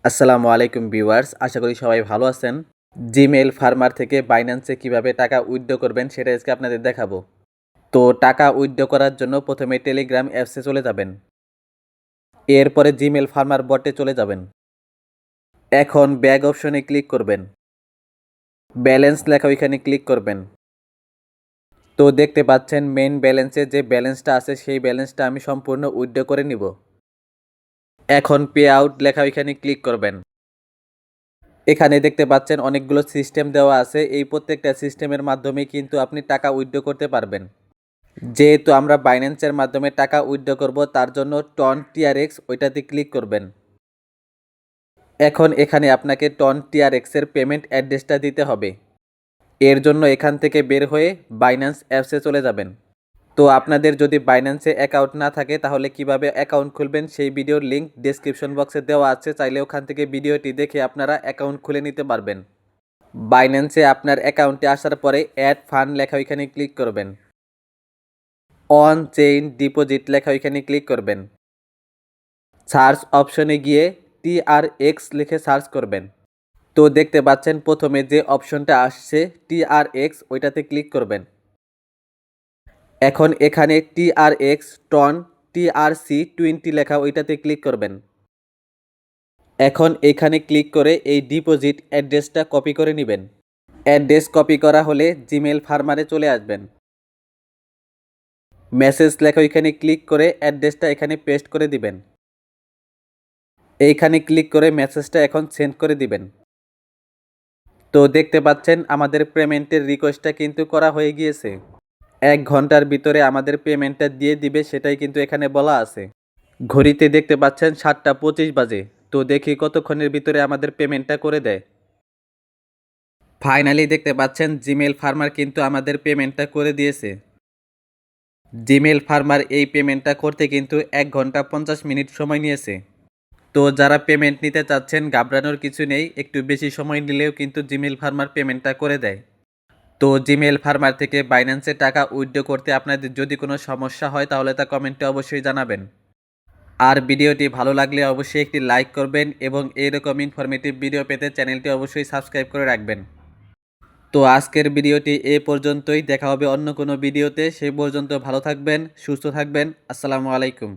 আসসালামু আলাইকুম ভিউয়ার্স, আশা করি সবাই ভালো আছেন। জিমেইল ফার্মার থেকে বাইন্যান্সে কিভাবে টাকা উইথড্র করবেন সেটা আজকে আপনাদের দেখাবো। তো টাকা উইথড্র করার জন্য প্রথমে টেলিগ্রাম অ্যাপসে চলে যাবেন। এরপরে জিমেইল ফার্মার বটে চলে যাবেন। এখন ব্যাগ অপশনে ক্লিক করবেন। ব্যালেন্স লেখা ওইখানে ক্লিক করবেন। তো দেখতে পাচ্ছেন মেইন ব্যালেন্সে যে ব্যালেন্সটা আছে সেই ব্যালেন্সটা আমি সম্পূর্ণ উইথড্র করে নিব। এখন পে আউট লেখা ওইখানে ক্লিক করবেন। এখানে দেখতে পাচ্ছেন অনেকগুলো সিস্টেম দেওয়া আছে। এই প্রত্যেকটা সিস্টেমের মাধ্যমে কিন্তু আপনি টাকা উইথড্র করতে পারবেন। যেহেতু আমরা বাইন্যান্সের মাধ্যমে টাকা উইথড্র করব, তার জন্য টন টিআরএক্স ওইটাতে ক্লিক করবেন। এখন এখানে আপনাকে টন টিআরএক্সের পেমেন্ট অ্যাড্রেসটা দিতে হবে। এর জন্য এখান থেকে বের হয়ে বাইন্যান্স অ্যাপসে চলে যাবেন। তো আপনাদের যদি বাইন্যান্সে অ্যাকাউন্ট না থাকে তাহলে কিভাবে অ্যাকাউন্ট খুলবেন সেই ভিডিওর লিঙ্ক ডেসক্রিপশন বক্সে দেওয়া আছে, চাইলে ওখান থেকে ভিডিওটি দেখে আপনারা অ্যাকাউন্ট খুলে নিতে পারবেন। বাইন্যান্সে আপনার অ্যাকাউন্টে আসার পরে অ্যাড ফান্ড লেখা ওইখানে ক্লিক করবেন। অন চেইন ডিপোজিট লেখা ওইখানে ক্লিক করবেন। সার্চ অপশনে গিয়ে টিআরএক্স লিখে সার্চ করবেন। তো দেখতে পাচ্ছেন প্রথমে যে অপশনটা আসছে টিআরএক্স, ওইটাতে ক্লিক করবেন। এখন এখানে টিআরএক্স টন TRC20 লেখা ওইটাতে ক্লিক করবেন। এখন এখানে ক্লিক করে এই ডিপোজিট অ্যাড্রেসটা কপি করে নেবেন। অ্যাড্রেস কপি করা হলে জিমেইল ফার্মারে চলে আসবেন। মেসেজ লেখা ওইখানে ক্লিক করে অ্যাড্রেসটা এখানে পেস্ট করে দিবেন। এইখানে ক্লিক করে মেসেজটা এখন সেন্ড করে দিবেন। তো দেখতে পাচ্ছেন আমাদের পেমেন্টের রিকোয়েস্টটা কিন্তু করা হয়ে গিয়েছে। 1 ঘন্টার ভিতরে আমাদের পেমেন্টটা দিয়ে দিবে, সেটাই কিন্তু এখানে বলা আছে। ঘড়িতে দেখতে পাচ্ছেন 7টা 25 বাজে। তো দেখি কতক্ষণের ভিতরে আমাদের পেমেন্টটা করে দেয়। ফাইনালি দেখতে পাচ্ছেন জিমেইল ফার্মার কিন্তু আমাদের পেমেন্টটা করে দিয়েছে। জিমেইল ফার্মার এই পেমেন্টটা করতে কিন্তু 1 ঘন্টা 50 মিনিট সময় নিয়েছে। তো যারা পেমেন্ট নিতে চাচ্ছেন ঘাবড়ানোর কিছু নেই, একটু বেশি সময় নিলেও কিন্তু জিমেইল ফার্মার পেমেন্টটা করে দেয়। তো জিমেইল ফার্মার থেকে বাইন্যান্সে টাকা উইথড্র করতে আপনাদের যদি কোনো সমস্যা হয় তাহলে তা কমেন্টে অবশ্যই জানাবেন। আর ভিডিওটি ভালো লাগলে অবশ্যই একটি লাইক করবেন এবং এইরকম ইনফরমেটিভ ভিডিও পেতে চ্যানেলটি অবশ্যই সাবস্ক্রাইব করে রাখবেন। তো আজকের ভিডিওটি এ পর্যন্তই, দেখা হবে অন্য কোনো ভিডিওতে। সেই পর্যন্ত ভালো থাকবেন, সুস্থ থাকবেন। আসসালামু আলাইকুম।